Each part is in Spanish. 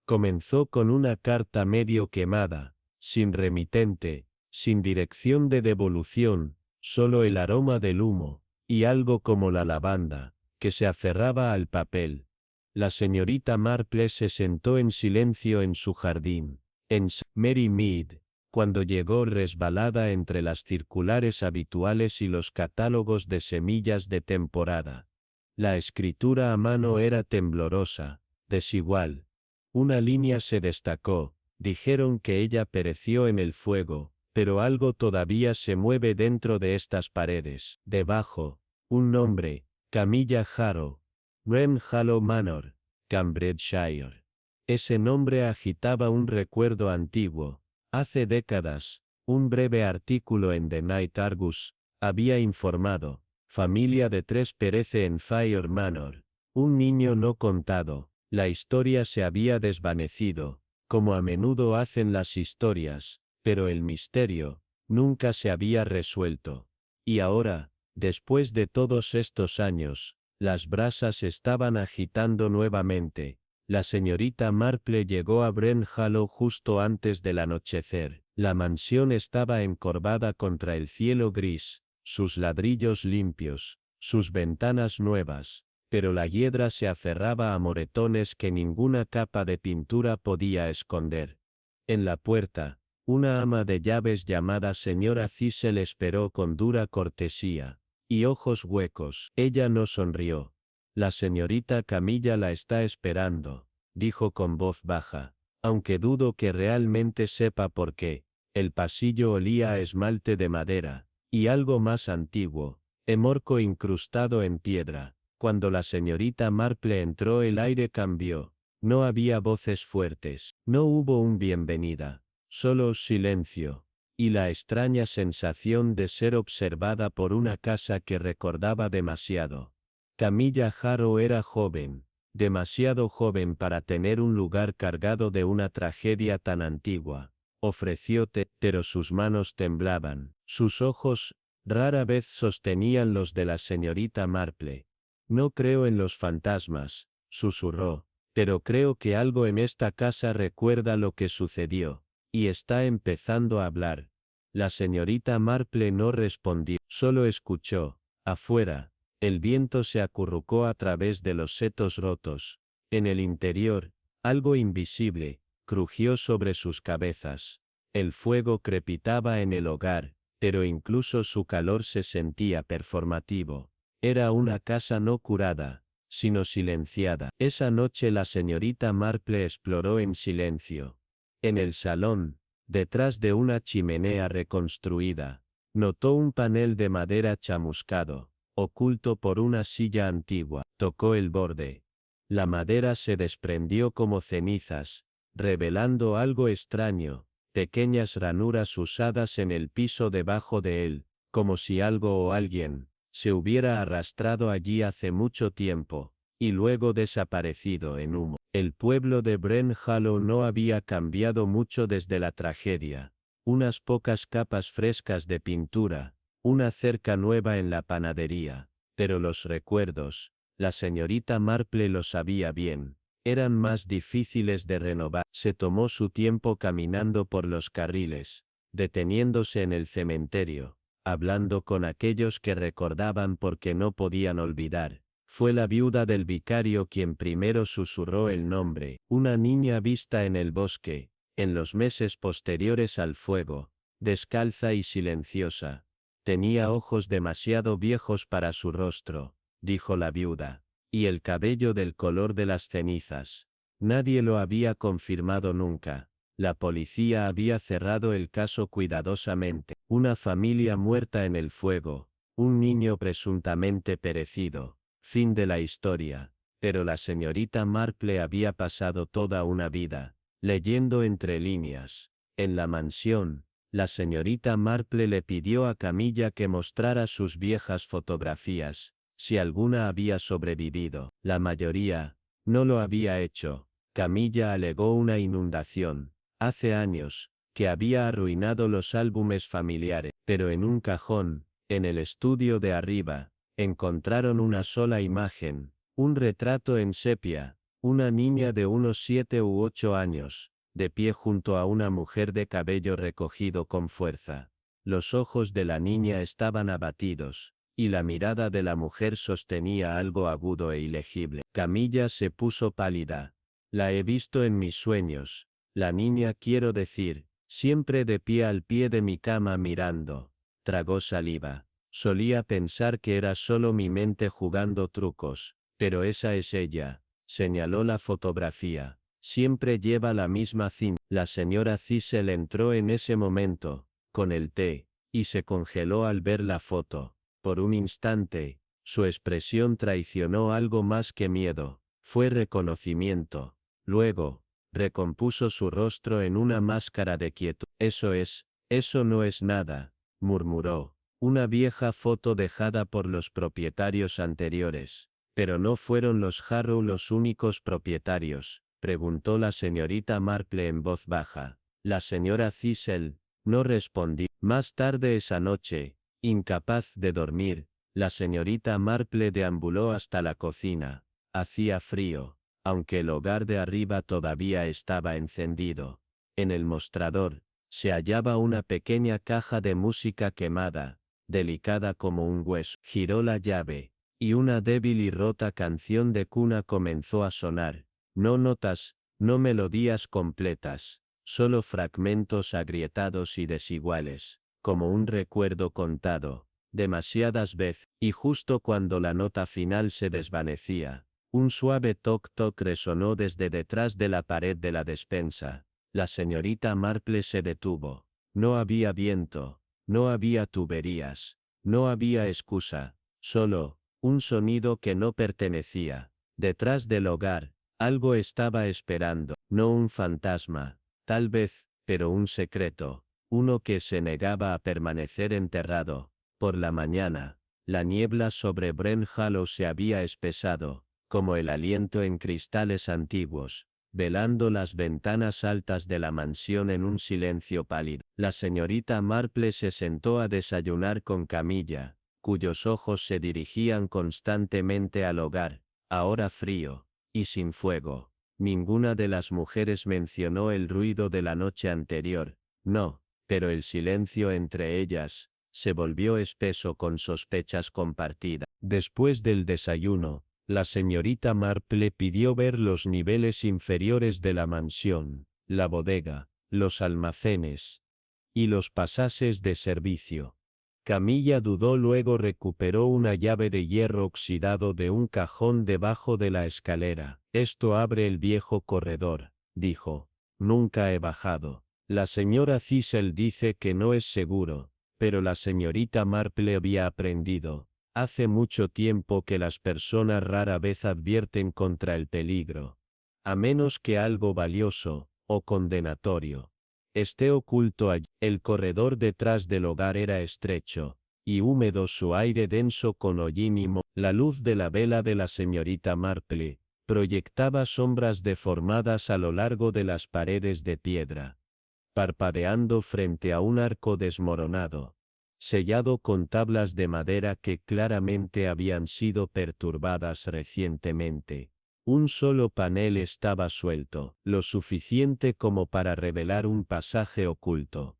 Comenzó con una carta medio quemada, sin remitente, sin dirección de devolución, solo el aroma del humo, y algo como la lavanda, que se aferraba al papel. La señorita Marple se sentó en silencio en su jardín, en Mary Mead, cuando llegó resbalada entre las circulares habituales y los catálogos de semillas de temporada. La escritura a mano era temblorosa, desigual. Una línea se destacó, dijeron que ella pereció en el fuego, pero algo todavía se mueve dentro de estas paredes. Debajo, un nombre, Camilla Harrow, Wrenhallow Manor, Cambridgeshire. Ese nombre agitaba un recuerdo antiguo. Hace décadas, un breve artículo en The Night Argus había informado, familia de 3 perece en Fire Manor, un niño no contado. La historia se había desvanecido, como a menudo hacen las historias, pero el misterio nunca se había resuelto. Y ahora, después de todos estos años, las brasas estaban agitando nuevamente. La señorita Marple llegó a Wrenhallow justo antes del anochecer. La mansión estaba encorvada contra el cielo gris, sus ladrillos limpios, sus ventanas nuevas, pero la hiedra se aferraba a moretones que ninguna capa de pintura podía esconder. En la puerta, una ama de llaves llamada señora Cecil esperó con dura cortesía y ojos huecos. Ella no sonrió. La señorita Camilla la está esperando, dijo con voz baja, aunque dudo que realmente sepa por qué. El pasillo olía a esmalte de madera, y algo más antiguo, emorco incrustado en piedra. Cuando la señorita Marple entró el aire cambió. No había voces fuertes, no hubo un bienvenida, solo silencio, y la extraña sensación de ser observada por una casa que recordaba demasiado. Camilla Harrow era joven, demasiado joven para tener un lugar cargado de una tragedia tan antigua. Ofreció té, pero sus manos temblaban, sus ojos, rara vez sostenían los de la señorita Marple. No creo en los fantasmas, susurró, pero creo que algo en esta casa recuerda lo que sucedió, y está empezando a hablar. La señorita Marple no respondió, solo escuchó. Afuera, el viento se acurrucó a través de los setos rotos. En el interior, algo invisible, crujió sobre sus cabezas. El fuego crepitaba en el hogar, pero incluso su calor se sentía performativo. Era una casa no curada, sino silenciada. Esa noche la señorita Marple exploró en silencio. En el salón, detrás de una chimenea reconstruida, notó un panel de madera chamuscado, oculto por una silla antigua. Tocó el borde. La madera se desprendió como cenizas, revelando algo extraño, pequeñas ranuras usadas en el piso debajo de él, como si algo o alguien se hubiera arrastrado allí hace mucho tiempo, y luego desaparecido en humo. El pueblo de Wrenhallow no había cambiado mucho desde la tragedia. Unas pocas capas frescas de pintura, una cerca nueva en la panadería, pero los recuerdos, la señorita Marple lo sabía bien, eran más difíciles de renovar. Se tomó su tiempo caminando por los carriles, deteniéndose en el cementerio, hablando con aquellos que recordaban porque no podían olvidar. Fue la viuda del vicario quien primero susurró el nombre, una niña vista en el bosque, en los meses posteriores al fuego, descalza y silenciosa. Tenía ojos demasiado viejos para su rostro, dijo la viuda, y el cabello del color de las cenizas. Nadie lo había confirmado nunca. La policía había cerrado el caso cuidadosamente. Una familia muerta en el fuego, un niño presuntamente perecido. Fin de la historia. Pero la señorita Marple había pasado toda una vida, leyendo entre líneas. En la mansión, la señorita Marple le pidió a Camilla que mostrara sus viejas fotografías, si alguna había sobrevivido. La mayoría no lo había hecho. Camilla alegó una inundación, hace años, que había arruinado los álbumes familiares, pero en un cajón, en el estudio de arriba, encontraron una sola imagen, un retrato en sepia, Una niña de unos 7 u 8 años, de pie junto a una mujer de cabello recogido con fuerza. Los ojos de la niña estaban abatidos, y la mirada de la mujer sostenía algo agudo e ilegible. Camilla se puso pálida. La he visto en mis sueños. La niña, quiero decir, siempre de pie al pie de mi cama mirando. Tragó saliva. Solía pensar que era solo mi mente jugando trucos, pero esa es ella. Señaló la fotografía. Siempre lleva la misma cinta. La señora Cecil entró en ese momento, con el té, y se congeló al ver la foto. Por un instante, su expresión traicionó algo más que miedo. Fue reconocimiento. Luego, recompuso su rostro en una máscara de quietud. Eso no es nada, murmuró. Una vieja foto dejada por los propietarios anteriores. Pero no fueron los Harrow los únicos propietarios, preguntó la señorita Marple en voz baja. La señora Cecil no respondió. Más tarde esa noche, incapaz de dormir, la señorita Marple deambuló hasta la cocina. Hacía frío, aunque el hogar de arriba todavía estaba encendido. En el mostrador, se hallaba una pequeña caja de música quemada, delicada como un hueso. Giró la llave, y una débil y rota canción de cuna comenzó a sonar. No notas, no melodías completas, solo fragmentos agrietados y desiguales, como un recuerdo contado, demasiadas veces, y justo cuando la nota final se desvanecía, un suave toc-toc resonó desde detrás de la pared de la despensa. La señorita Marple se detuvo. No había viento, no había tuberías, no había excusa, solo un sonido que no pertenecía. Detrás del hogar, algo estaba esperando, no un fantasma, tal vez, pero un secreto, uno que se negaba a permanecer enterrado. Por la mañana, la niebla sobre Brent Hollow se había espesado, como el aliento en cristales antiguos, velando las ventanas altas de la mansión en un silencio pálido. La señorita Marple se sentó a desayunar con Camilla, cuyos ojos se dirigían constantemente al hogar, ahora frío, y sin fuego. Ninguna de las mujeres mencionó el ruido de la noche anterior, no, pero el silencio entre ellas se volvió espeso con sospechas compartidas. Después del desayuno, la señorita Marple pidió ver los niveles inferiores de la mansión, la bodega, los almacenes y los pasajes de servicio. Camilla dudó, luego recuperó una llave de hierro oxidado de un cajón debajo de la escalera. Esto abre el viejo corredor, dijo. Nunca he bajado. La señora Cecil dice que no es seguro, pero la señorita Marple había aprendido. Hace mucho tiempo que las personas rara vez advierten contra el peligro, a menos que algo valioso, o condenatorio, esté oculto allí. El corredor detrás del hogar era estrecho, y húmedo, su aire denso con hollín y moho. La luz de la vela de la señorita Marple proyectaba sombras deformadas a lo largo de las paredes de piedra, parpadeando frente a un arco desmoronado, sellado con tablas de madera que claramente habían sido perturbadas recientemente. Un solo panel estaba suelto, lo suficiente como para revelar un pasaje oculto.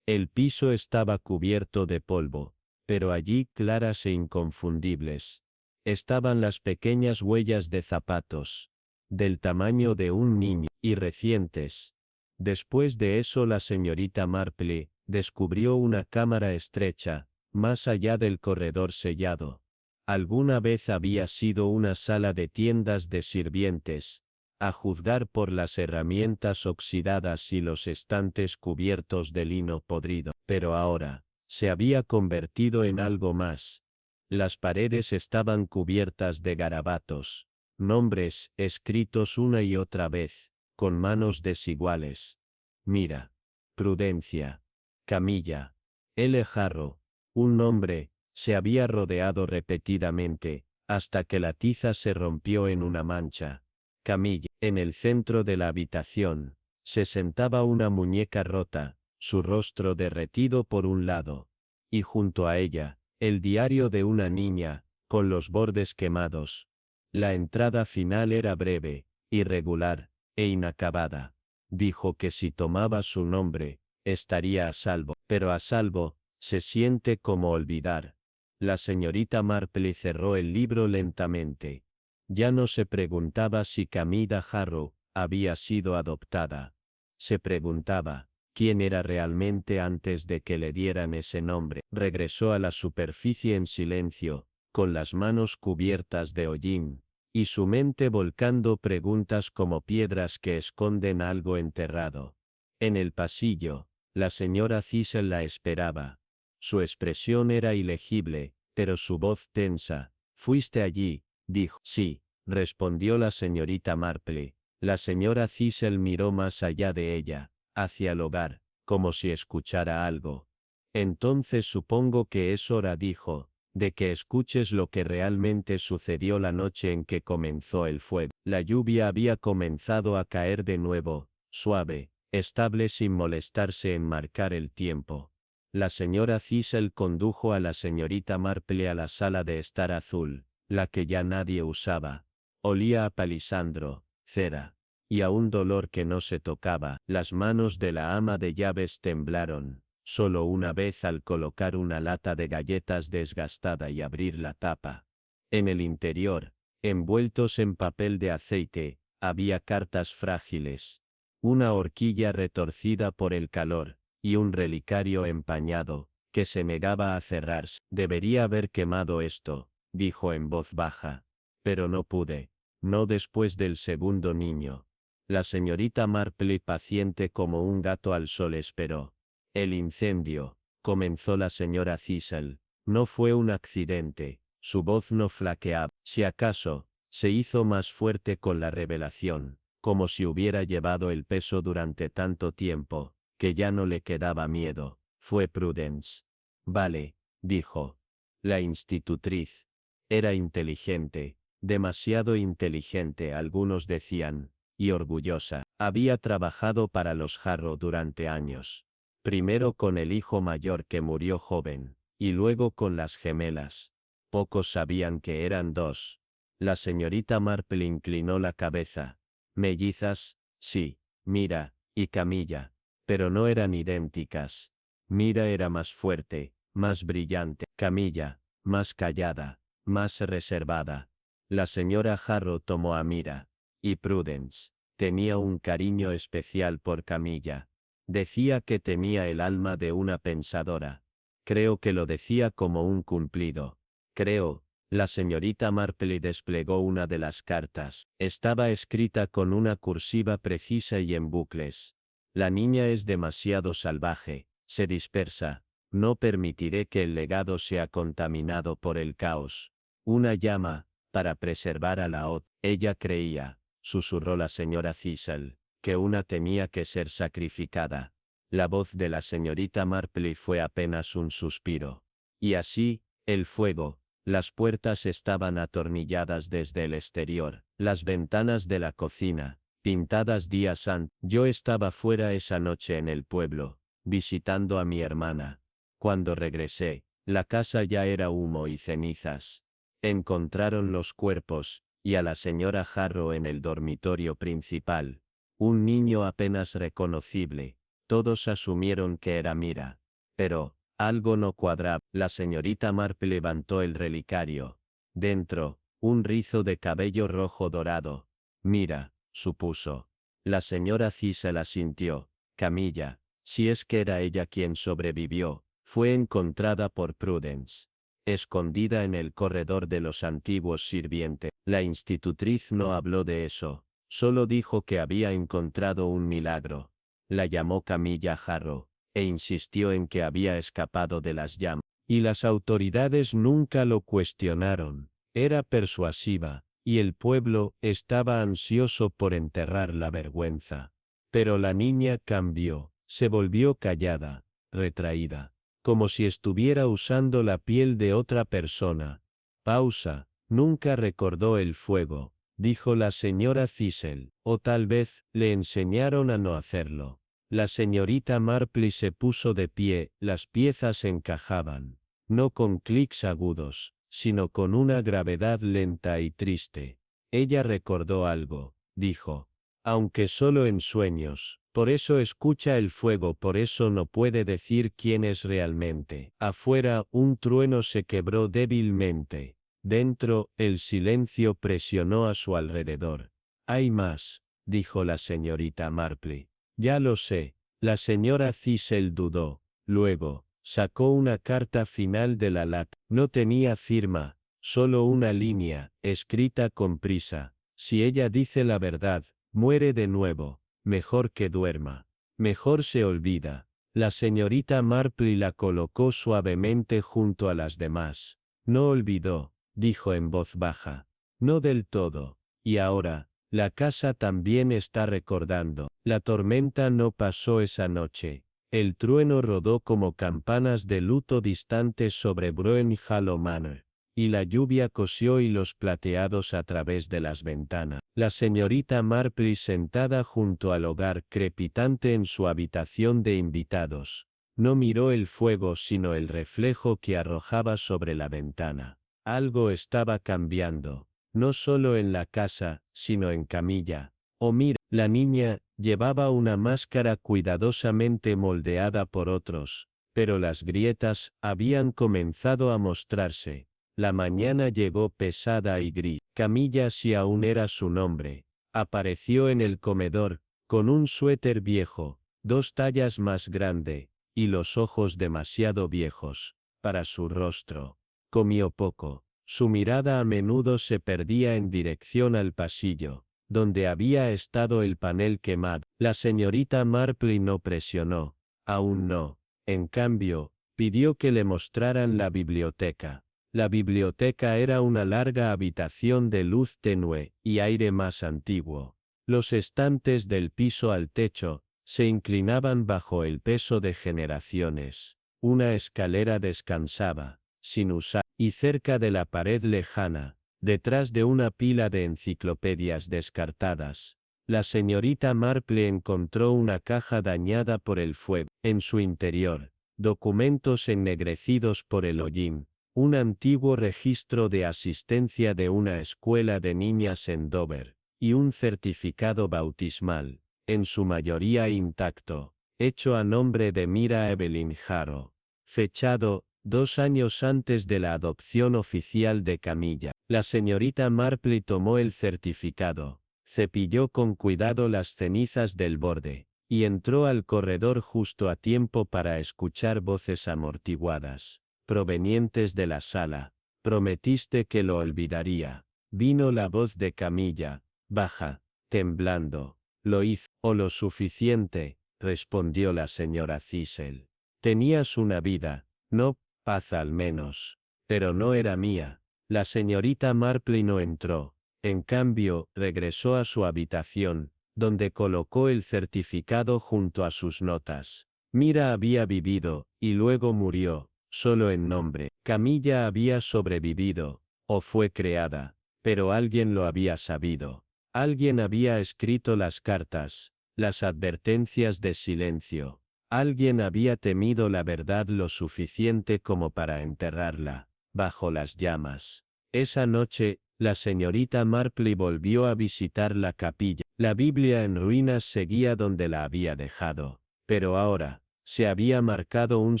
El piso estaba cubierto de polvo, pero allí, claras e inconfundibles, estaban las pequeñas huellas de zapatos, del tamaño de un niño, y recientes. Después de eso la señorita Marple descubrió una cámara estrecha, más allá del corredor sellado. Alguna vez había sido una sala de tiendas de sirvientes, a juzgar por las herramientas oxidadas y los estantes cubiertos de lino podrido, pero ahora, se había convertido en algo más. Las paredes estaban cubiertas de garabatos, nombres escritos una y otra vez, con manos desiguales. Mira. Prudencia. Camilla. L. Harrow. Un nombre, se había rodeado repetidamente, hasta que la tiza se rompió en una mancha. Camilla. En el centro de la habitación, se sentaba una muñeca rota, su rostro derretido por un lado, y junto a ella, el diario de una niña, con los bordes quemados. La entrada final era breve, irregular, e inacabada. Dijo que si tomaba su nombre, estaría a salvo, pero a salvo, se siente como olvidar. La señorita Marple cerró el libro lentamente. Ya no se preguntaba si Camilla Harrow había sido adoptada. Se preguntaba, ¿quién era realmente antes de que le dieran ese nombre? Regresó a la superficie en silencio, con las manos cubiertas de hollín, y su mente volcando preguntas como piedras que esconden algo enterrado. En el pasillo, la señora Cecil la esperaba. Su expresión era ilegible, pero su voz tensa. «¿Fuiste allí?», dijo. «Sí», respondió la señorita Marple. La señora Cecil miró más allá de ella, hacia el hogar, como si escuchara algo. «Entonces supongo que es hora», dijo, «de que escuches lo que realmente sucedió la noche en que comenzó el fuego». La lluvia había comenzado a caer de nuevo, suave, estable sin molestarse en marcar el tiempo. La señora Cecil condujo a la señorita Marple a la sala de estar azul, la que ya nadie usaba. Olía a palisandro, cera, y a un dolor que no se tocaba. Las manos de la ama de llaves temblaron, solo una vez al colocar una lata de galletas desgastada y abrir la tapa. En el interior, envueltos en papel de aceite, había cartas frágiles, una horquilla retorcida por el calor, y un relicario empañado, que se negaba a cerrarse. «Debería haber quemado esto», dijo en voz baja. «Pero no pude. No después del segundo niño». La señorita Marple, paciente como un gato al sol, esperó. «El incendio», comenzó la señora Cecil, «no fue un accidente». Su voz no flaqueaba. Si acaso, se hizo más fuerte con la revelación, como si hubiera llevado el peso durante tanto tiempo, que ya no le quedaba miedo. Fue Prudence. «Vale», dijo. La institutriz. Era inteligente, demasiado inteligente, algunos decían, y orgullosa. Había trabajado para los Harrow durante años. Primero con el hijo mayor que murió joven, y luego con las gemelas. Pocos sabían que eran dos. La señorita Marple inclinó la cabeza. «Mellizas, sí, Mira, y Camilla. Pero no eran idénticas. Mira era más fuerte, más brillante. Camilla, más callada, más reservada. La señora Harrow tomó a Mira. Y Prudence tenía un cariño especial por Camilla. Decía que tenía el alma de una pensadora. Creo que lo decía como un cumplido. Creo». La señorita Marple desplegó una de las cartas. Estaba escrita con una cursiva precisa y en bucles. «La niña es demasiado salvaje, se dispersa. No permitiré que el legado sea contaminado por el caos. Una llama, para preservar a la otra». «Ella creía», susurró la señora Cecil, «que una tenía que ser sacrificada». La voz de la señorita Marple fue apenas un suspiro. «Y así, el fuego». Las puertas estaban atornilladas desde el exterior, las ventanas de la cocina, pintadas días antes. Yo estaba fuera esa noche en el pueblo, visitando a mi hermana. Cuando regresé, la casa ya era humo y cenizas. Encontraron los cuerpos, y a la señora Harrow en el dormitorio principal. Un niño apenas reconocible. Todos asumieron que era Mira. Pero algo no cuadraba. La señorita Marple levantó el relicario. Dentro, un rizo de cabello rojo dorado. «Mira», supuso. La señora Cecil asintió. «Camilla, si es que era ella quien sobrevivió, fue encontrada por Prudence, escondida en el corredor de los antiguos sirvientes». La institutriz no habló de eso, solo dijo que había encontrado un milagro. La llamó Camilla Harrow, e insistió en que había escapado de las llamas. Y las autoridades nunca lo cuestionaron. Era persuasiva, y el pueblo estaba ansioso por enterrar la vergüenza. Pero la niña cambió, se volvió callada, retraída, como si estuviera usando la piel de otra persona. Pausa. «Nunca recordó el fuego», dijo la señora Cecil, «o tal vez le enseñaron a no hacerlo». La señorita Marple se puso de pie. Las piezas encajaban, no con clics agudos, sino con una gravedad lenta y triste. Ella recordó algo, dijo. Aunque solo en sueños. Por eso escucha el fuego, por eso no puede decir quién es realmente. Afuera, un trueno se quebró débilmente. Dentro, el silencio presionó a su alrededor. Hay más, dijo la señorita Marpley. Ya lo sé. La señora Cecil dudó. Luego, sacó una carta final de la lata. No tenía firma, solo una línea, escrita con prisa. Si ella dice la verdad, muere de nuevo. Mejor que duerma. Mejor se olvida. La señorita Marpley la colocó suavemente junto a las demás. No olvidó, dijo en voz baja. No del todo. Y ahora, la casa también está recordando. La tormenta no pasó esa noche. El trueno rodó como campanas de luto distantes sobre Broen Hollow Manor. Y la lluvia cosió hilos plateados a través de las ventanas. La señorita Marpley sentada junto al hogar crepitante en su habitación de invitados. No miró el fuego sino el reflejo que arrojaba sobre la ventana. Algo estaba cambiando. No solo en la casa, sino en Camilla. Oh mira, la niña llevaba una máscara cuidadosamente moldeada por otros, pero las grietas habían comenzado a mostrarse. La mañana llegó pesada y gris. Camilla, si aún era su nombre, apareció en el comedor, con un suéter viejo, 2 tallas más grande, y los ojos demasiado viejos, para su rostro. Comió poco. Su mirada a menudo se perdía en dirección al pasillo, donde había estado el panel quemado. La señorita Marpley no presionó. Aún no. En cambio, pidió que le mostraran la biblioteca. La biblioteca era una larga habitación de luz tenue y aire más antiguo. Los estantes del piso al techo se inclinaban bajo el peso de generaciones. Una escalera descansaba, sin usar, y cerca de la pared lejana, detrás de una pila de enciclopedias descartadas, la señorita Marpley encontró una caja dañada por el fuego. En su interior, documentos ennegrecidos por el hollín, un antiguo registro de asistencia de una escuela de niñas en Dover, y un certificado bautismal, en su mayoría intacto, hecho a nombre de Mira Evelyn Harrow, fechado 2 años antes de la adopción oficial de Camilla. La señorita Marpley tomó el certificado, cepilló con cuidado las cenizas del borde, y entró al corredor justo a tiempo para escuchar voces amortiguadas, provenientes de la sala. Prometiste que lo olvidaría. Vino la voz de Camilla, baja, temblando. Lo hizo, o lo suficiente, respondió la señora Cecil. Tenías una vida, no, paz al menos, pero no era mía. La señorita Marpley no entró. En cambio, regresó a su habitación, donde colocó el certificado junto a sus notas. Mira había vivido, y luego murió, solo en nombre. Camilla había sobrevivido, o fue creada, pero alguien lo había sabido. Alguien había escrito las cartas, las advertencias de silencio. Alguien había temido la verdad lo suficiente como para enterrarla, bajo las llamas. Esa noche, la señorita Marpley volvió a visitar la capilla. La Biblia en ruinas seguía donde la había dejado, pero ahora, se había marcado un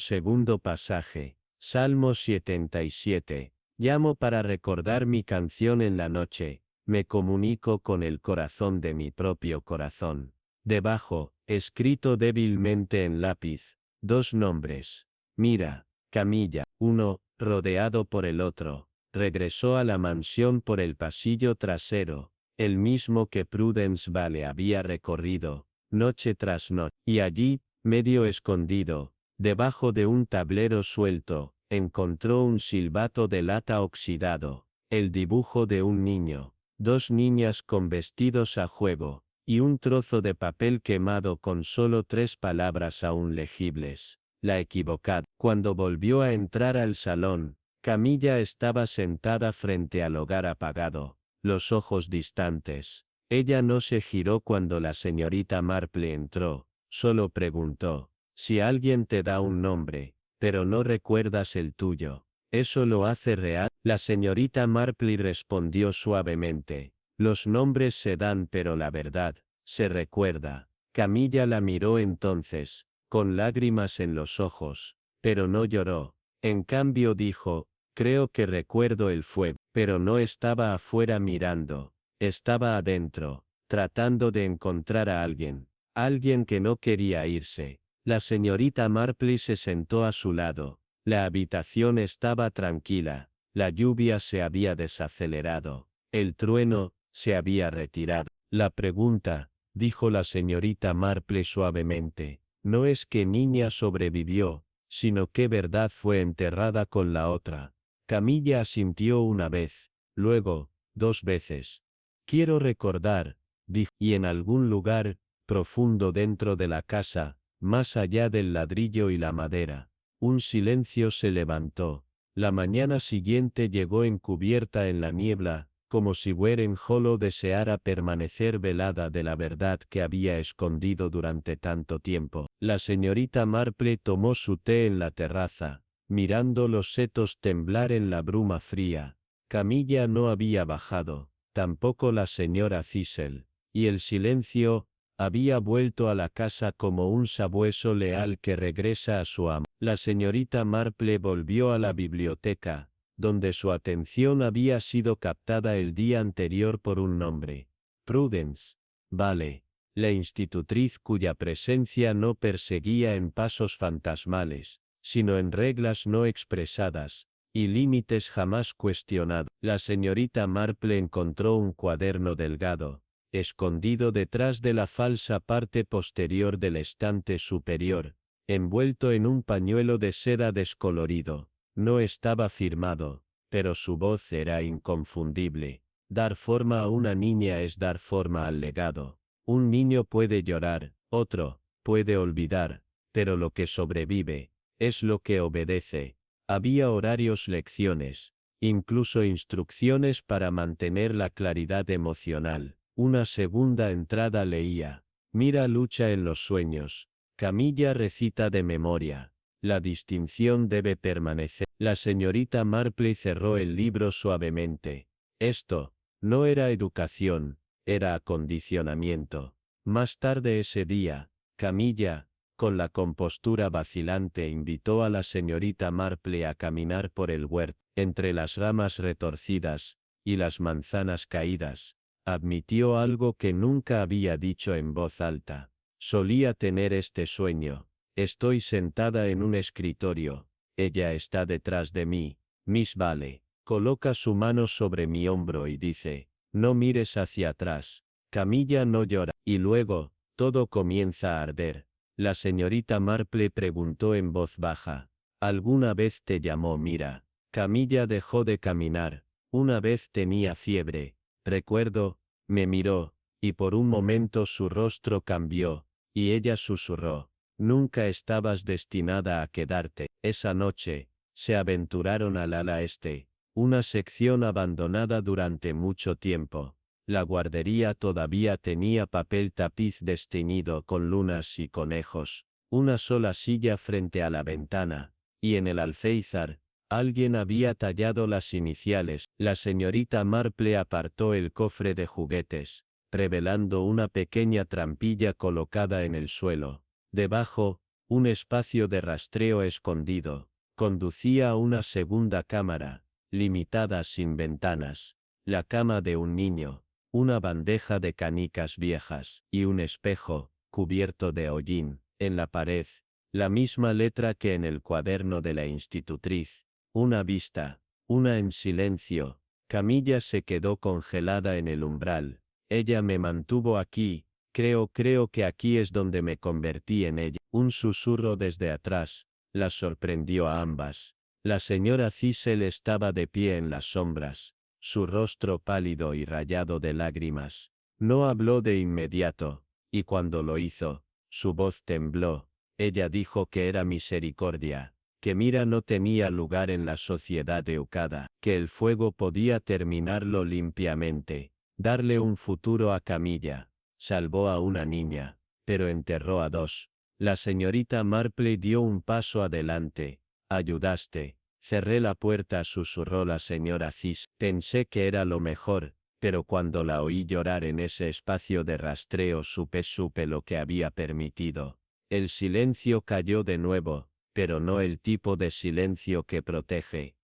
segundo pasaje, Salmo 77. Llamo para recordar mi canción en la noche, me comunico con el corazón de mi propio corazón. Debajo, escrito débilmente en lápiz, 2 nombres. Mira, Camilla, uno, rodeado por el otro. Regresó a la mansión por el pasillo trasero, el mismo que Prudence Vale había recorrido, noche tras noche, y allí, medio escondido, debajo de un tablero suelto, encontró un silbato de lata oxidado, el dibujo de un niño, 2 niñas con vestidos a juego, y un trozo de papel quemado con solo 3 palabras aún legibles. La equivocada. Cuando volvió a entrar al salón, Camilla estaba sentada frente al hogar apagado, los ojos distantes. Ella no se giró cuando la señorita Marpley entró, solo preguntó, si alguien te da un nombre, pero no recuerdas el tuyo, ¿eso lo hace real? La señorita Marpley respondió suavemente, Los nombres se dan pero la verdad, se recuerda. Camilla la miró entonces, con lágrimas en los ojos, pero no lloró. En cambio dijo, creo que recuerdo el fuego, pero no estaba afuera mirando, estaba adentro, tratando de encontrar a alguien que no quería irse. La señorita Marple se sentó a su lado. La habitación estaba tranquila, la lluvia se había desacelerado, el trueno se había retirado. La pregunta, dijo la señorita Marple suavemente, no es que niña sobrevivió, sino que verdad fue enterrada con la otra. Camilla asintió una vez, luego, 2 veces. Quiero recordar, dijo, y en algún lugar, profundo dentro de la casa, más allá del ladrillo y la madera, un silencio se levantó. La mañana siguiente llegó encubierta en la niebla, como si Warren Hollow deseara permanecer velada de la verdad que había escondido durante tanto tiempo. La señorita Marple tomó su té en la terraza, mirando los setos temblar en la bruma fría. Camilla no había bajado, tampoco la señora Thistle, y el silencio había vuelto a la casa como un sabueso leal que regresa a su amo. La señorita Marple volvió a la biblioteca, donde su atención había sido captada el día anterior por un nombre. Prudence. Vale. La institutriz cuya presencia no perseguía en pasos fantasmales, sino en reglas no expresadas, y límites jamás cuestionados. La señorita Marple encontró un cuaderno delgado, escondido detrás de la falsa parte posterior del estante superior, envuelto en un pañuelo de seda descolorido. No estaba firmado, pero su voz era inconfundible. Dar forma a una niña es dar forma al legado. Un niño puede llorar, otro puede olvidar, pero lo que sobrevive es lo que obedece. Había horarios, lecciones, incluso instrucciones para mantener la claridad emocional. Una segunda entrada leía, Mira lucha en los sueños. Camilla recita de memoria. La distinción debe permanecer. La señorita Marple cerró el libro suavemente. Esto no era educación, era acondicionamiento. Más tarde ese día, Camilla, con la compostura vacilante, invitó a la señorita Marple a caminar por el huerto, entre las ramas retorcidas y las manzanas caídas. Admitió algo que nunca había dicho en voz alta. Solía tener este sueño. Estoy sentada en un escritorio. Ella está detrás de mí. Miss Vale coloca su mano sobre mi hombro y dice, no mires hacia atrás. Camilla no llora. Y luego, todo comienza a arder. La señorita Marple preguntó en voz baja, ¿alguna vez te llamó Mira? Camilla dejó de caminar. Una vez tenía fiebre. Recuerdo, me miró, y por un momento su rostro cambió, y ella susurró, nunca estabas destinada a quedarte. Esa noche, se aventuraron al ala este, una sección abandonada durante mucho tiempo. La guardería todavía tenía papel tapiz desteñido con lunas y conejos, una sola silla frente a la ventana, y en el alféizar, alguien había tallado las iniciales. La señorita Marple apartó el cofre de juguetes, revelando una pequeña trampilla colocada en el suelo. Debajo, un espacio de rastreo escondido, conducía a una segunda cámara, limitada sin ventanas, la cama de un niño, una bandeja de canicas viejas, y un espejo, cubierto de hollín, en la pared, la misma letra que en el cuaderno de la institutriz. Una vista, una en silencio. Camilla se quedó congelada en el umbral. Ella me mantuvo aquí, creo que aquí es donde me convertí en ella. Un susurro desde atrás las sorprendió a ambas. La señora Thistle estaba de pie en las sombras, su rostro pálido y rayado de lágrimas. No habló de inmediato, y cuando lo hizo, su voz tembló. Ella dijo que era misericordia, que Mira no tenía lugar en la sociedad educada, que el fuego podía terminarlo limpiamente, darle un futuro a Camilla. Salvó a una niña, pero enterró a 2. La señorita Marple dio un paso adelante. Ayudaste. Cerré la puerta, susurró la señora Cis. Pensé que era lo mejor. pero cuando la oí llorar en ese espacio de rastreo supe lo que había permitido. El silencio cayó de nuevo, pero no el tipo de silencio que protege.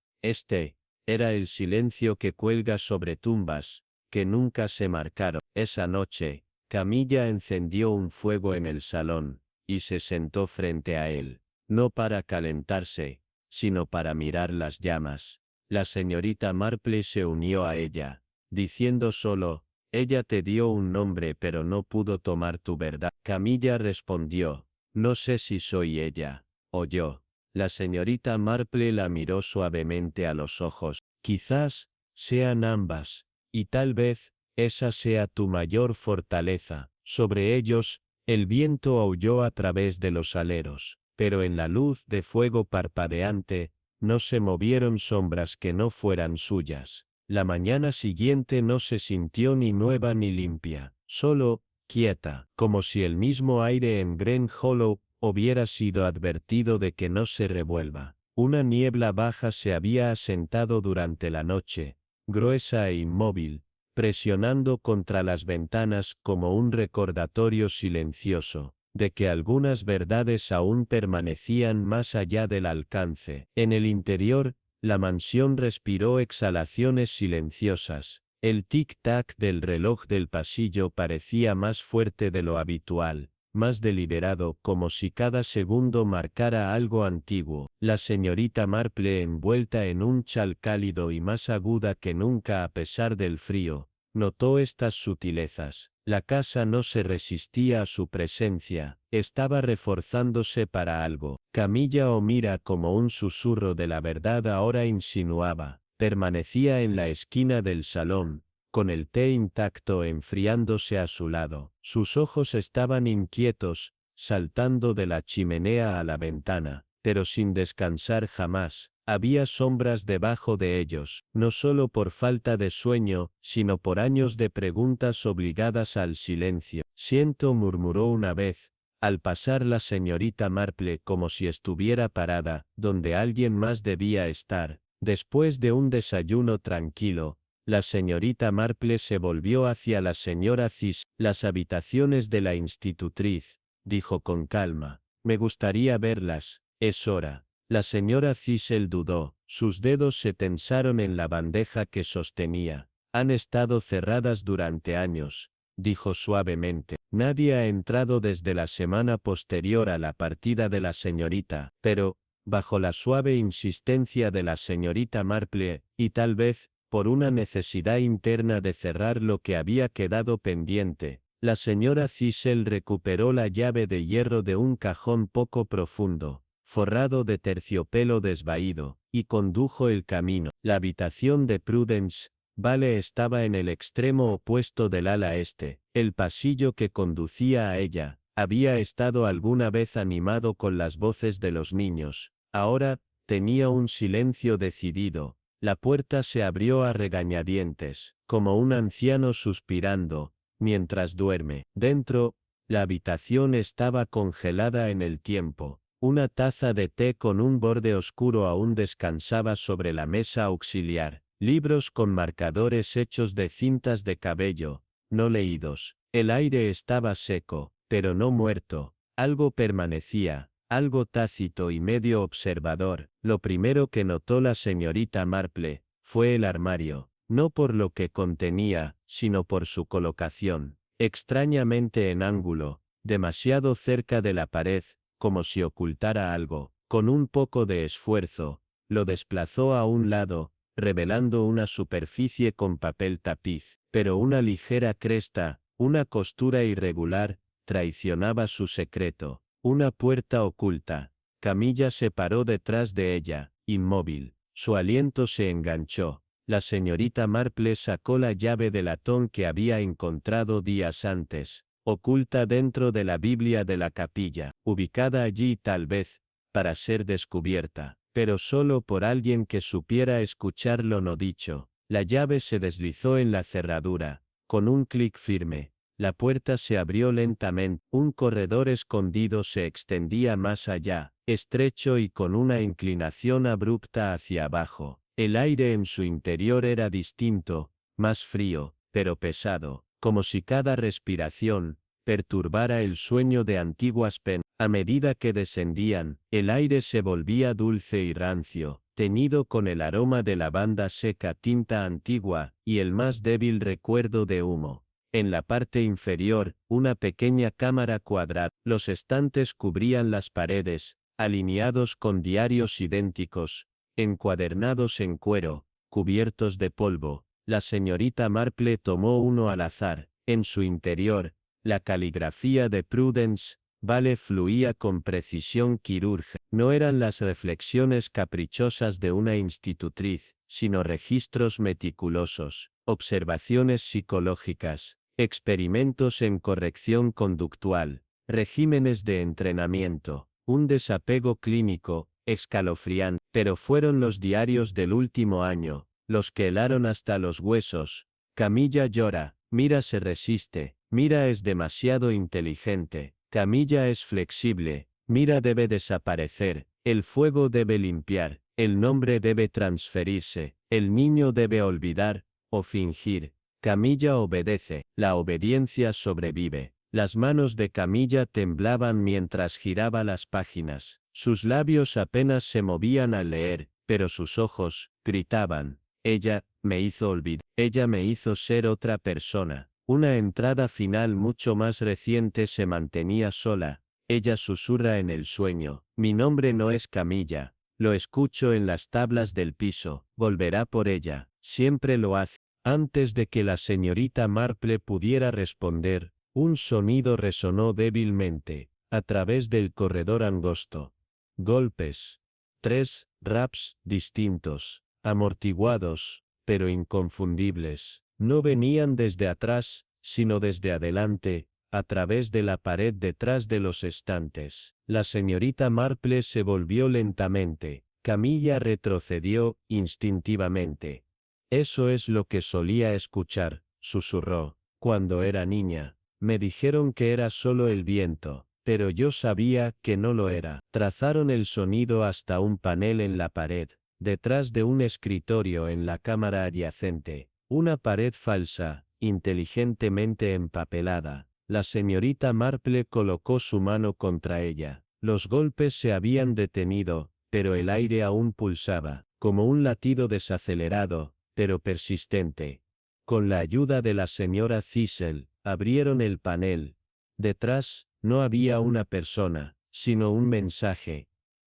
Era el silencio que cuelga sobre tumbas, que nunca se marcaron. Esa noche, Camilla encendió un fuego en el salón, y se sentó frente a él, no para calentarse, sino para mirar las llamas. La señorita Marple se unió a ella, diciendo solo, ella te dio un nombre pero no pudo tomar tu verdad. Camilla respondió, no sé si soy ella, o yo. La señorita Marple la miró suavemente a los ojos. Quizás sean ambas, y tal vez esa sea tu mayor fortaleza. Sobre ellos, el viento aulló a través de los aleros, pero en la luz de fuego parpadeante, no se movieron sombras que no fueran suyas. La mañana siguiente no se sintió ni nueva ni limpia, solo, quieta, como si el mismo aire en Green Hollow hubiera sido advertido de que no se revuelva. Una niebla baja se había asentado durante la noche, gruesa e inmóvil, presionando contra las ventanas como un recordatorio silencioso, de que algunas verdades aún permanecían más allá del alcance. En el interior, la mansión respiró exhalaciones silenciosas. El tic-tac del reloj del pasillo parecía más fuerte de lo habitual, más deliberado, como si cada segundo marcara algo antiguo. La señorita Marple, envuelta en un chal cálido y más aguda que nunca a pesar del frío, notó estas sutilezas. La casa no se resistía a su presencia, estaba reforzándose para algo. Camilla o mira como un susurro de la verdad ahora insinuaba. Permanecía en la esquina del salón, con el té intacto enfriándose a su lado. Sus ojos estaban inquietos, saltando de la chimenea a la ventana, pero sin descansar jamás. Había sombras debajo de ellos, no solo por falta de sueño, sino por años de preguntas obligadas al silencio. Siento, murmuró una vez, al pasar la señorita Marple como si estuviera parada, donde alguien más debía estar. Después de un desayuno tranquilo, la señorita Marple se volvió hacia la señora Cis. Las habitaciones de la institutriz, dijo con calma. Me gustaría verlas, es hora. La señora Cecil dudó, sus dedos se tensaron en la bandeja que sostenía. Han estado cerradas durante años, dijo suavemente. Nadie ha entrado desde la semana posterior a la partida de la señorita, pero, bajo la suave insistencia de la señorita Marple, y tal vez, por una necesidad interna de cerrar lo que había quedado pendiente, la señora Cecil recuperó la llave de hierro de un cajón poco profundo, forrado de terciopelo desvaído, y condujo el camino. La habitación de Prudence Vale estaba en el extremo opuesto del ala este. El pasillo que conducía a ella había estado alguna vez animado con las voces de los niños. Ahora tenía un silencio decidido. La puerta se abrió a regañadientes, como un anciano suspirando, mientras duerme. Dentro, la habitación estaba congelada en el tiempo. Una taza de té con un borde oscuro aún descansaba sobre la mesa auxiliar. Libros con marcadores hechos de cintas de cabello, no leídos. El aire estaba seco, pero no muerto. Algo permanecía, algo tácito y medio observador. Lo primero que notó la señorita Marple fue el armario, no por lo que contenía, sino por su colocación. Extrañamente en ángulo, demasiado cerca de la pared, como si ocultara algo. Con un poco de esfuerzo, lo desplazó a un lado, revelando una superficie con papel tapiz, pero una ligera cresta, una costura irregular, traicionaba su secreto. Una puerta oculta. Camilla se paró detrás de ella, inmóvil. Su aliento se enganchó. La señorita Marple sacó la llave de latón que había encontrado días antes, oculta dentro de la Biblia de la capilla, ubicada allí tal vez, para ser descubierta, pero solo por alguien que supiera escuchar lo no dicho. La llave se deslizó en la cerradura, con un clic firme. La puerta se abrió lentamente. Un corredor escondido se extendía más allá, estrecho y con una inclinación abrupta hacia abajo. El aire en su interior era distinto, más frío, pero pesado, como si cada respiración perturbara el sueño de antiguas penas. A medida que descendían, el aire se volvía dulce y rancio, teñido con el aroma de lavanda seca, tinta antigua, y el más débil recuerdo de humo. En la parte inferior, una pequeña cámara cuadrada. Los estantes cubrían las paredes, alineados con diarios idénticos, encuadernados en cuero, cubiertos de polvo. La señorita Marple tomó uno al azar. En su interior, la caligrafía de Prudence Vale fluía con precisión quirúrgica. No eran las reflexiones caprichosas de una institutriz, sino registros meticulosos, observaciones psicológicas, experimentos en corrección conductual, regímenes de entrenamiento, un desapego clínico, escalofriante. Pero fueron los diarios del último año, los que helaron hasta los huesos. Camilla llora, Mira se resiste, Mira es demasiado inteligente. Camilla es flexible, Mira debe desaparecer, el fuego debe limpiar, el nombre debe transferirse, el niño debe olvidar, o fingir. Camilla obedece, la obediencia sobrevive. Las manos de Camilla temblaban mientras giraba las páginas, sus labios apenas se movían al leer, pero sus ojos gritaban. Ella me hizo olvidar, ella me hizo ser otra persona. Una entrada final mucho más reciente se mantenía sola. Ella susurra en el sueño, mi nombre no es Camilla. Lo escucho en las tablas del piso, volverá por ella, siempre lo hace. Antes de que la señorita Marple pudiera responder, un sonido resonó débilmente, a través del corredor angosto. Golpes. 3 raps distintos, amortiguados, pero inconfundibles. No venían desde atrás, sino desde adelante, a través de la pared detrás de los estantes. La señorita Marple se volvió lentamente. Camilla retrocedió, instintivamente. Eso es lo que solía escuchar, susurró, cuando era niña. Me dijeron que era solo el viento, pero yo sabía que no lo era. Trazaron el sonido hasta un panel en la pared, detrás de un escritorio en la cámara adyacente. Una pared falsa, inteligentemente empapelada. La señorita Marple colocó su mano contra ella. Los golpes se habían detenido, pero el aire aún pulsaba, como un latido desacelerado, pero persistente. Con la ayuda de la señora Thistle, abrieron el panel. Detrás, no había una persona, sino un mensaje.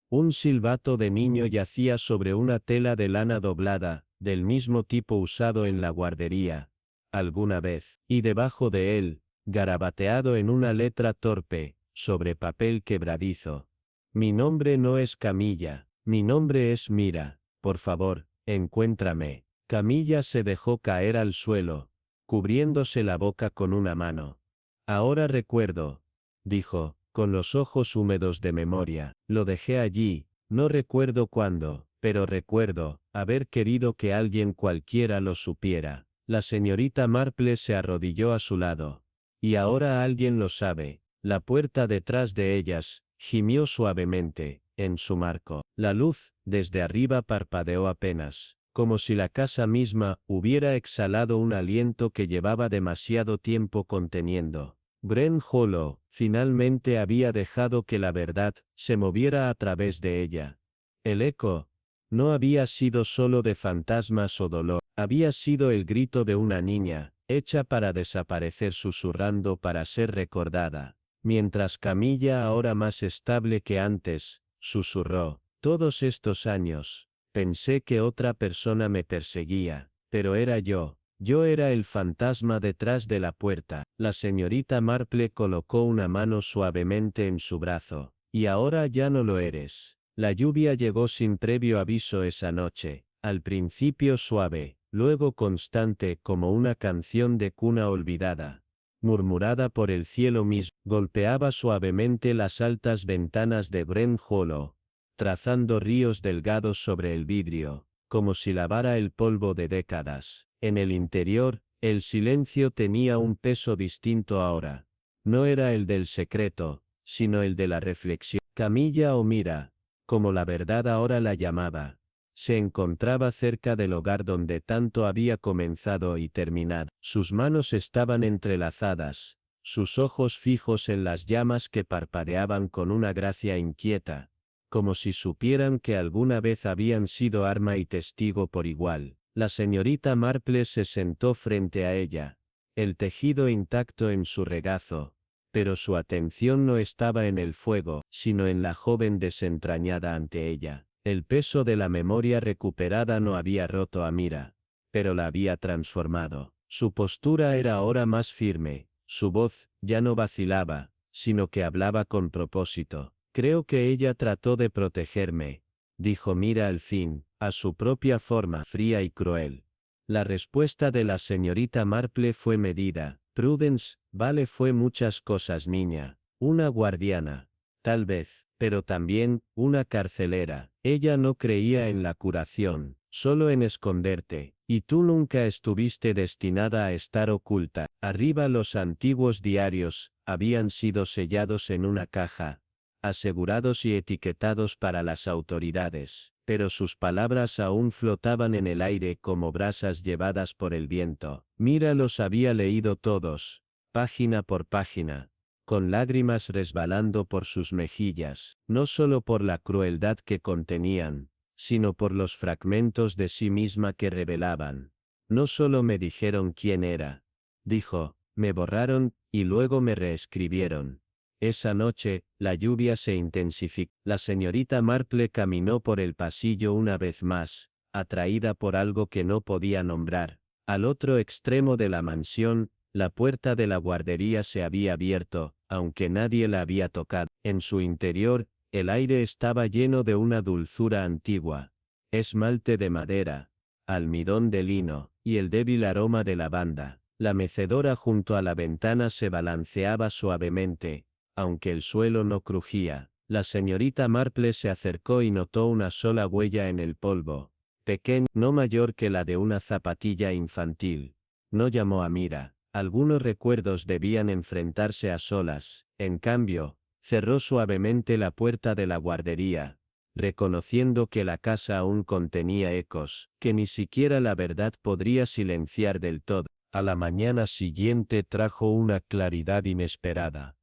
Un silbato de niño yacía sobre una tela de lana doblada, del mismo tipo usado en la guardería alguna vez, y debajo de él, garabateado en una letra torpe, sobre papel quebradizo. Mi nombre no es Camilla, mi nombre es Mira, por favor, encuéntrame. Camilla se dejó caer al suelo, cubriéndose la boca con una mano. Ahora recuerdo, dijo, con los ojos húmedos de memoria, lo dejé allí, no recuerdo cuándo, pero recuerdo haber querido que alguien cualquiera lo supiera. La señorita Marple se arrodilló a su lado. Y ahora alguien lo sabe. La puerta detrás de ellas gimió suavemente, en su marco. La luz, desde arriba parpadeó apenas, como si la casa misma hubiera exhalado un aliento que llevaba demasiado tiempo conteniendo. Gren Hollow, finalmente había dejado que la verdad se moviera a través de ella. El eco no había sido solo de fantasmas o dolor, había sido el grito de una niña, hecha para desaparecer susurrando para ser recordada. Mientras Camilla, ahora más estable que antes, susurró, todos estos años, pensé que otra persona me perseguía, pero era yo era el fantasma detrás de la puerta. La señorita Marple colocó una mano suavemente en su brazo, y ahora ya no lo eres. La lluvia llegó sin previo aviso esa noche, al principio suave, luego constante como una canción de cuna olvidada. Murmurada por el cielo mismo, golpeaba suavemente las altas ventanas de Brent Hollow, trazando ríos delgados sobre el vidrio, como si lavara el polvo de décadas. En el interior, el silencio tenía un peso distinto ahora. No era el del secreto, sino el de la reflexión. Camilla o Mira, como la verdad ahora la llamaba, Se encontraba cerca del hogar donde tanto había comenzado y terminado. Sus manos estaban entrelazadas, sus ojos fijos en las llamas que parpadeaban con una gracia inquieta, como si supieran que alguna vez habían sido arma y testigo por igual. La señorita Marple se sentó frente a ella, el tejido intacto en su regazo, pero su atención no estaba en el fuego, sino en la joven desentrañada ante ella. El peso de la memoria recuperada no había roto a Mira, pero la había transformado. Su postura era ahora más firme, su voz ya no vacilaba, sino que hablaba con propósito. Creo que ella trató de protegerme, dijo Mira al fin, a su propia forma fría y cruel. La respuesta de la señorita Marple fue medida. Prudence, vale, fue muchas cosas, niña. Una guardiana, tal vez, pero también, una carcelera. Ella no creía en la curación, solo en esconderte, y tú nunca estuviste destinada a estar oculta. Arriba los antiguos diarios, habían sido sellados en una caja, asegurados y etiquetados para las autoridades, pero sus palabras aún flotaban en el aire como brasas llevadas por el viento. Mira los había leído todos, página por página, con lágrimas resbalando por sus mejillas, no solo por la crueldad que contenían, sino por los fragmentos de sí misma que revelaban. No solo me dijeron quién era, dijo, me borraron, y luego me reescribieron. Esa noche, la lluvia se intensificó. La señorita Marple caminó por el pasillo una vez más, atraída por algo que no podía nombrar. Al otro extremo de la mansión, la puerta de la guardería se había abierto, aunque nadie la había tocado. En su interior, el aire estaba lleno de una dulzura antigua, esmalte de madera, almidón de lino, y el débil aroma de lavanda. La mecedora junto a la ventana se balanceaba suavemente, aunque el suelo no crujía. La señorita Marple se acercó y notó una sola huella en el polvo, pequeña, no mayor que la de una zapatilla infantil. No llamó a Mira. Algunos recuerdos debían enfrentarse a solas. En cambio, cerró suavemente la puerta de la guardería, reconociendo que la casa aún contenía ecos, que ni siquiera la verdad podría silenciar del todo. A la mañana siguiente trajo una claridad inesperada.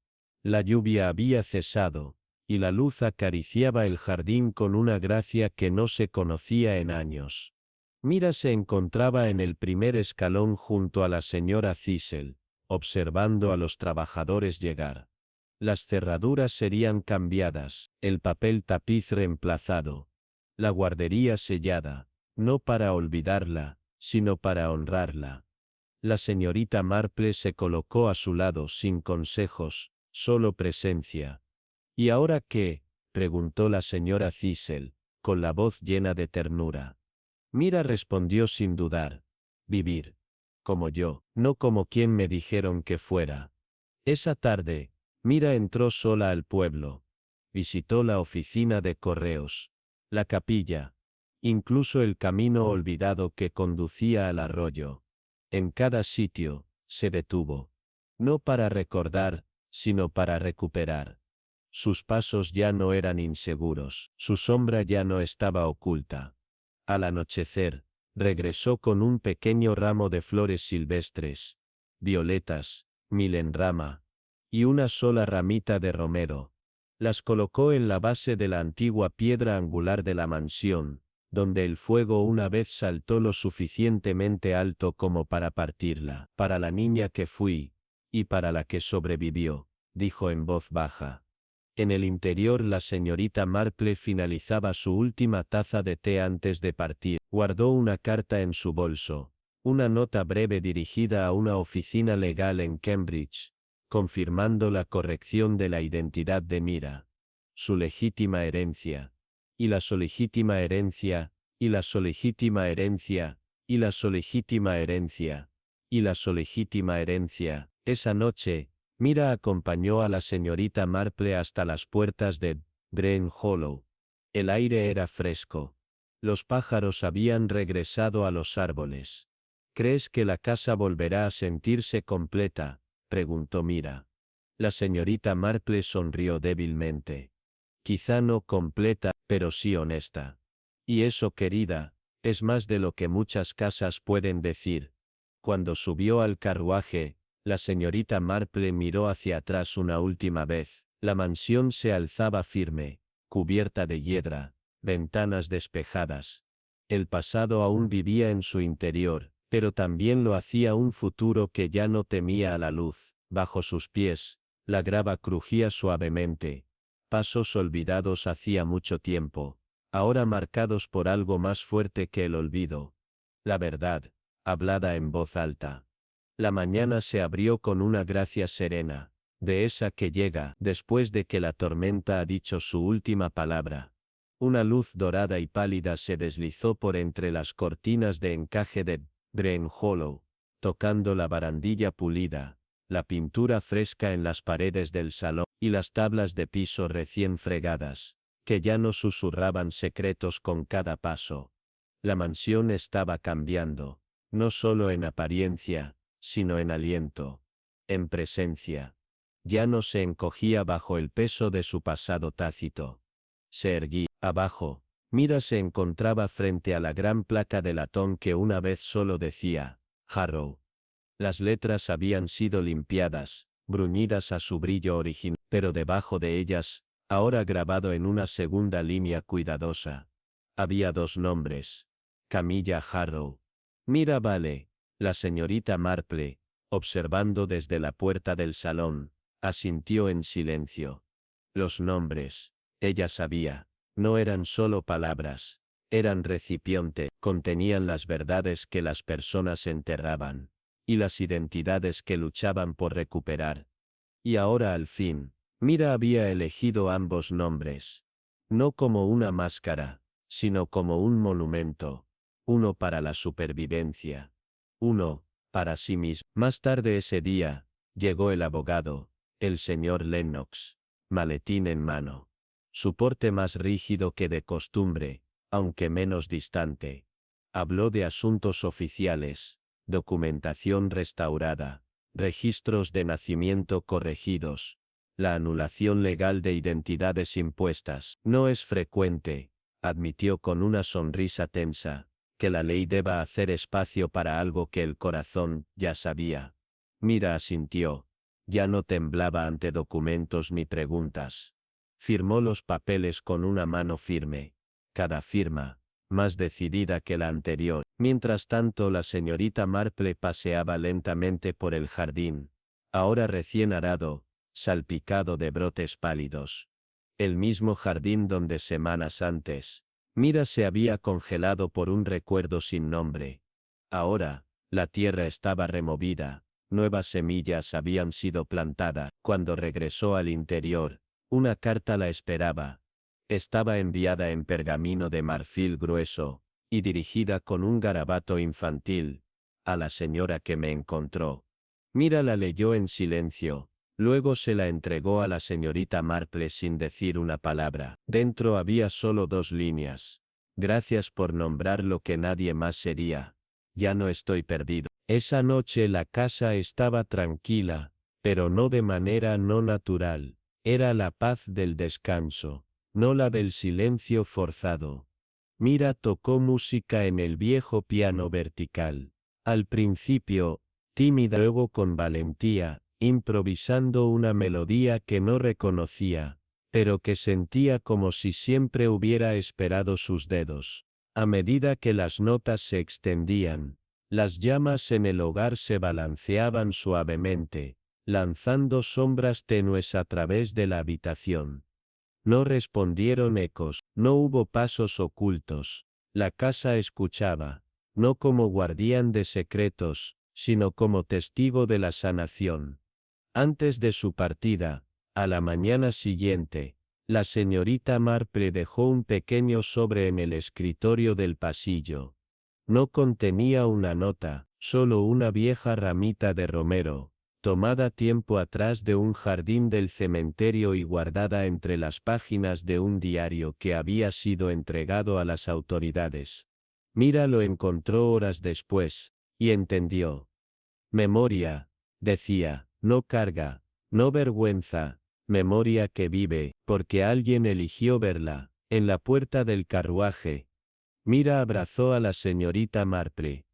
La lluvia había cesado, y la luz acariciaba el jardín con una gracia que no se conocía en años. Mira se encontraba en el primer escalón junto a la señora Cecil, observando a los trabajadores llegar. Las cerraduras serían cambiadas, el papel tapiz reemplazado, la guardería sellada, no para olvidarla, sino para honrarla. La señorita Marple se colocó a su lado sin consejos, solo presencia. ¿Y ahora qué?, preguntó la señora Cecil, con la voz llena de ternura. Mira respondió sin dudar. Vivir. Como yo, no como quien me dijeron que fuera. Esa tarde, Mira entró sola al pueblo. Visitó la oficina de correos, la capilla, incluso el camino olvidado que conducía al arroyo. En cada sitio, se detuvo. No para recordar, sino para recuperar. Sus pasos ya no eran inseguros, su sombra ya no estaba oculta. Al anochecer, regresó con un pequeño ramo de flores silvestres, violetas, milenrama, y una sola ramita de romero. Las colocó en la base de la antigua piedra angular de la mansión, donde el fuego una vez saltó lo suficientemente alto como para partirla. Para la niña que fui, y para la que sobrevivió, dijo en voz baja. En el interior la señorita Marple finalizaba su última taza de té antes de partir. Guardó una carta en su bolso, una nota breve dirigida a una oficina legal en Cambridge, confirmando la corrección de la identidad de Mira, su legítima herencia, y la solegítima herencia, y la solegítima herencia, y la solegítima herencia, y la solegítima herencia. Esa noche, Mira acompañó a la señorita Marple hasta las puertas de Green Hollow. El aire era fresco. Los pájaros habían regresado a los árboles. ¿Crees que la casa volverá a sentirse completa?, preguntó Mira. La señorita Marple sonrió débilmente. Quizá no completa, pero sí honesta. Y eso, querida, es más de lo que muchas casas pueden decir. Cuando subió al carruaje, la señorita Marple miró hacia atrás una última vez. La mansión se alzaba firme, cubierta de hiedra, ventanas despejadas. El pasado aún vivía en su interior, pero también lo hacía un futuro que ya no temía a la luz. Bajo sus pies, la grava crujía suavemente. Pasos olvidados hacía mucho tiempo, ahora marcados por algo más fuerte que el olvido. La verdad, hablada en voz alta. La mañana se abrió con una gracia serena, de esa que llega después de que la tormenta ha dicho su última palabra. Una luz dorada y pálida se deslizó por entre las cortinas de encaje de Green Hollow, tocando la barandilla pulida, la pintura fresca en las paredes del salón, y las tablas de piso recién fregadas, que ya no susurraban secretos con cada paso. La mansión estaba cambiando, no solo en apariencia, sino en aliento, en presencia. Ya no se encogía bajo el peso de su pasado tácito. Se erguía. Abajo, Mira se encontraba frente a la gran placa de latón que una vez solo decía, Harrow. Las letras habían sido limpiadas, bruñidas a su brillo original, pero debajo de ellas, ahora grabado en una segunda línea cuidadosa, había dos nombres. Camilla Harrow. Mira vale, la señorita Marple, observando desde la puerta del salón, asintió en silencio. Los nombres, ella sabía, no eran solo palabras, eran recipiente, contenían las verdades que las personas enterraban, y las identidades que luchaban por recuperar. Y ahora al fin, Mira había elegido ambos nombres. No como una máscara, sino como un monumento. Uno para la supervivencia. Uno, para sí mismo. Más tarde ese día, llegó el abogado, el señor Lennox, maletín en mano. Su porte más rígido que de costumbre, aunque menos distante. Habló de asuntos oficiales, documentación restaurada, registros de nacimiento corregidos, la anulación legal de identidades impuestas. No es frecuente, admitió con una sonrisa tensa, que la ley deba hacer espacio para algo que el corazón ya sabía. Mira asintió. Ya no temblaba ante documentos ni preguntas. Firmó los papeles con una mano firme. Cada firma, más decidida que la anterior. Mientras tanto la señorita Marple paseaba lentamente por el jardín, ahora recién arado, salpicado de brotes pálidos. El mismo jardín donde semanas antes, Mira se había congelado por un recuerdo sin nombre. Ahora, la tierra estaba removida, nuevas semillas habían sido plantadas. Cuando regresó al interior, una carta la esperaba. Estaba enviada en pergamino de marfil grueso, y dirigida con un garabato infantil, a la señora que me encontró. Mira la leyó en silencio, luego se la entregó a la señorita Marple sin decir una palabra. Dentro había solo dos líneas. Gracias por nombrar lo que nadie más sería. Ya no estoy perdido. Esa noche la casa estaba tranquila, pero no de manera no natural. Era la paz del descanso, no la del silencio forzado. Mira tocó música en el viejo piano vertical. Al principio, tímida, luego con valentía, improvisando una melodía que no reconocía, pero que sentía como si siempre hubiera esperado sus dedos. A medida que las notas se extendían, las llamas en el hogar se balanceaban suavemente, lanzando sombras tenues a través de la habitación. No respondieron ecos, no hubo pasos ocultos. La casa escuchaba, no como guardián de secretos, sino como testigo de la sanación. Antes de su partida, a la mañana siguiente, la señorita Marple dejó un pequeño sobre en el escritorio del pasillo. No contenía una nota, solo una vieja ramita de romero, tomada tiempo atrás de un jardín del cementerio y guardada entre las páginas de un diario que había sido entregado a las autoridades. Mira lo encontró horas después, y entendió. Memoria, decía, no carga, no vergüenza, memoria que vive, porque alguien eligió verla, en la puerta del carruaje, Mira abrazó a la señorita Marple.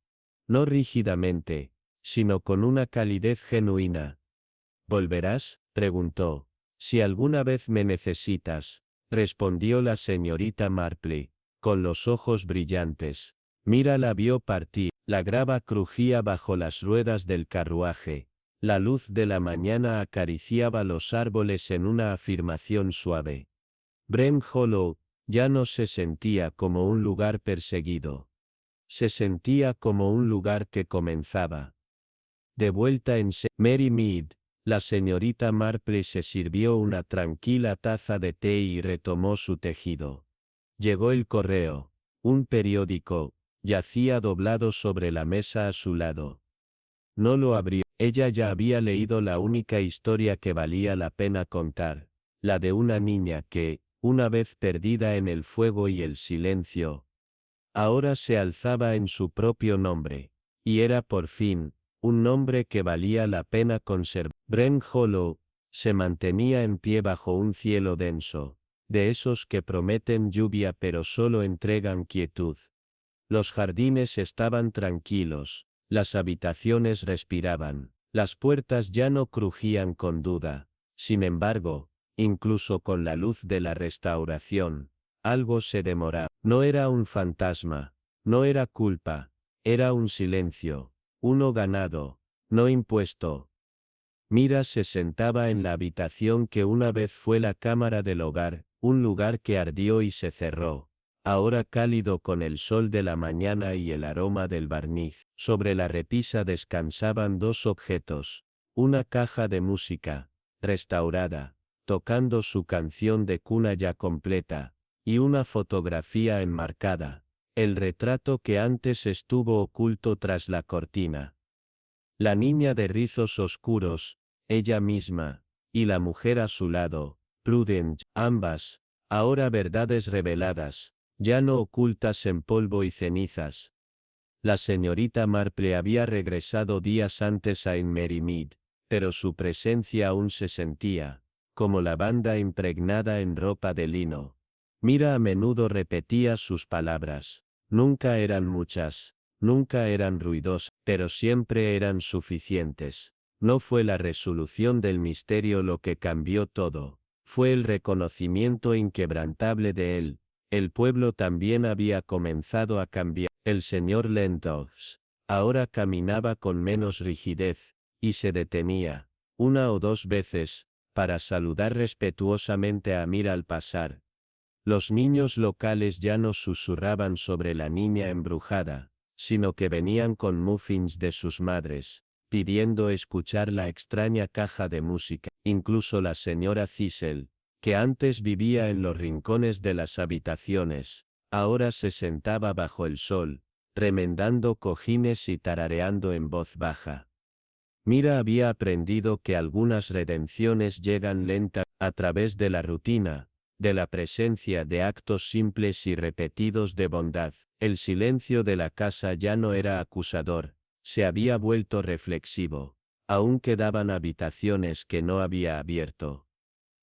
No rígidamente, sino con una calidez genuina. ¿Volverás?, preguntó. Si alguna vez me necesitas, respondió la señorita Marple, con los ojos brillantes. Mira la vio partir, la grava crujía bajo las ruedas del carruaje, la luz de la mañana acariciaba los árboles en una afirmación suave. Brent Hollow ya no se sentía como un lugar perseguido. Se sentía como un lugar que comenzaba. De vuelta en Mary Mead, la señorita Marple se sirvió una tranquila taza de té y retomó su tejido. Llegó el correo. Un periódico yacía doblado sobre la mesa a su lado. No lo abrió. Ella ya había leído la única historia que valía la pena contar, la de una niña que, una vez perdida en el fuego y el silencio, ahora se alzaba en su propio nombre, y era por fin, un nombre que valía la pena conservar. Brent Hollow se mantenía en pie bajo un cielo denso, de esos que prometen lluvia pero solo entregan quietud. Los jardines estaban tranquilos, las habitaciones respiraban, las puertas ya no crujían con duda. Sin embargo, incluso con la luz de la restauración, algo se demoraba. No era un fantasma, no era culpa, era un silencio, uno ganado, no impuesto. Mira se sentaba en la habitación que una vez fue la cámara del hogar, un lugar que ardió y se cerró, ahora cálido con el sol de la mañana y el aroma del barniz. Sobre la repisa descansaban dos objetos, una caja de música, restaurada, tocando su canción de cuna ya completa, y una fotografía enmarcada, el retrato que antes estuvo oculto tras la cortina. La niña de rizos oscuros, ella misma, y la mujer a su lado, Prudence, ambas, ahora verdades reveladas, ya no ocultas en polvo y cenizas. La señorita Marple había regresado días antes a Mead, pero su presencia aún se sentía, como lavanda impregnada en ropa de lino. Mira a menudo repetía sus palabras. Nunca eran muchas, nunca eran ruidosas, pero siempre eran suficientes. No fue la resolución del misterio lo que cambió todo, fue el reconocimiento inquebrantable de él. El pueblo también había comenzado a cambiar. El señor Lennox ahora caminaba con menos rigidez, y se detenía, una o dos veces, para saludar respetuosamente a Mira al pasar. Los niños locales ya no susurraban sobre la niña embrujada, sino que venían con muffins de sus madres, pidiendo escuchar la extraña caja de música. Incluso la señora Cecil, que antes vivía en los rincones de las habitaciones, ahora se sentaba bajo el sol, remendando cojines y tarareando en voz baja. Mira había aprendido que algunas redenciones llegan lentas, a través de la rutina, de la presencia de actos simples y repetidos de bondad. El silencio de la casa ya no era acusador, se había vuelto reflexivo. Aún quedaban habitaciones que no había abierto.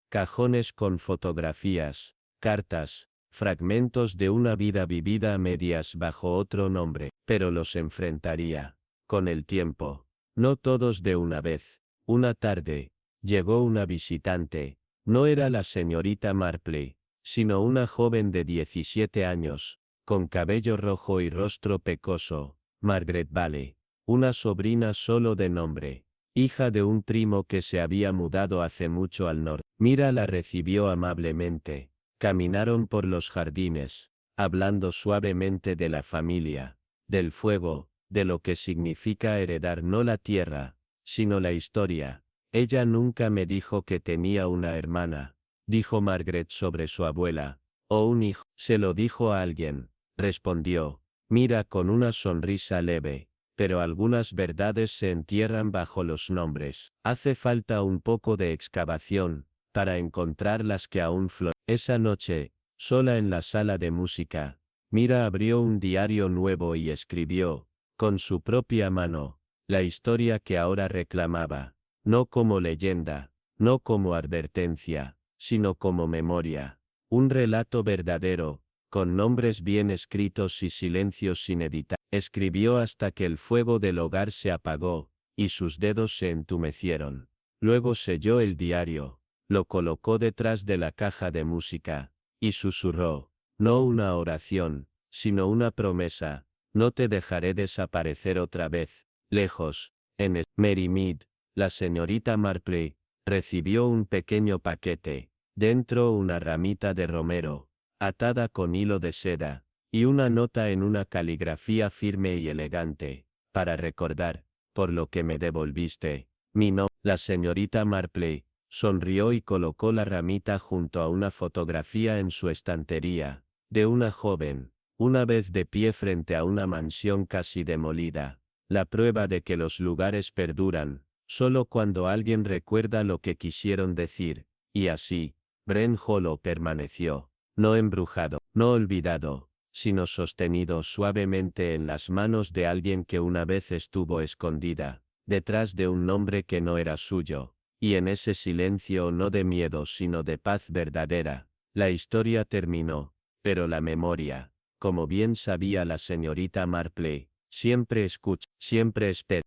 Cajones con fotografías, cartas, fragmentos de una vida vivida a medias bajo otro nombre, pero los enfrentaría, con el tiempo. No todos de una vez. Una tarde, llegó una visitante. No era la señorita Marple, sino una joven de 17 años, con cabello rojo y rostro pecoso, Margaret Vale, una sobrina solo de nombre, hija de un primo que se había mudado hace mucho al norte. Mira la recibió amablemente. Caminaron por los jardines, hablando suavemente de la familia, del fuego, de lo que significa heredar no la tierra, sino la historia. Ella nunca me dijo que tenía una hermana, dijo Margaret sobre su abuela, o un hijo. Se lo dijo a alguien, respondió, Mira con una sonrisa leve, pero algunas verdades se entierran bajo los nombres. Hace falta un poco de excavación, para encontrar las que aún flotan. Esa noche, sola en la sala de música, Mira abrió un diario nuevo y escribió, con su propia mano, la historia que ahora reclamaba, no como leyenda, no como advertencia, sino como memoria, un relato verdadero, con nombres bien escritos y silencios sin editar. Escribió hasta que el fuego del hogar se apagó, y sus dedos se entumecieron. Luego selló el diario, lo colocó detrás de la caja de música, y susurró, no una oración, sino una promesa, no te dejaré desaparecer otra vez, lejos, en Mary Mead, la señorita Marpley, recibió un pequeño paquete, dentro una ramita de romero, atada con hilo de seda, y una nota en una caligrafía firme y elegante, para recordar, por lo que me devolviste, mi nombre. La señorita Marpley sonrió y colocó la ramita junto a una fotografía en su estantería, de una joven, una vez de pie frente a una mansión casi demolida, la prueba de que los lugares perduran, solo cuando alguien recuerda lo que quisieron decir, y así, Brent Hollow permaneció, no embrujado, no olvidado, sino sostenido suavemente en las manos de alguien que una vez estuvo escondida, detrás de un nombre que no era suyo, y en ese silencio no de miedo sino de paz verdadera, la historia terminó, pero la memoria, como bien sabía la señorita Marpley, siempre escucha, siempre espera.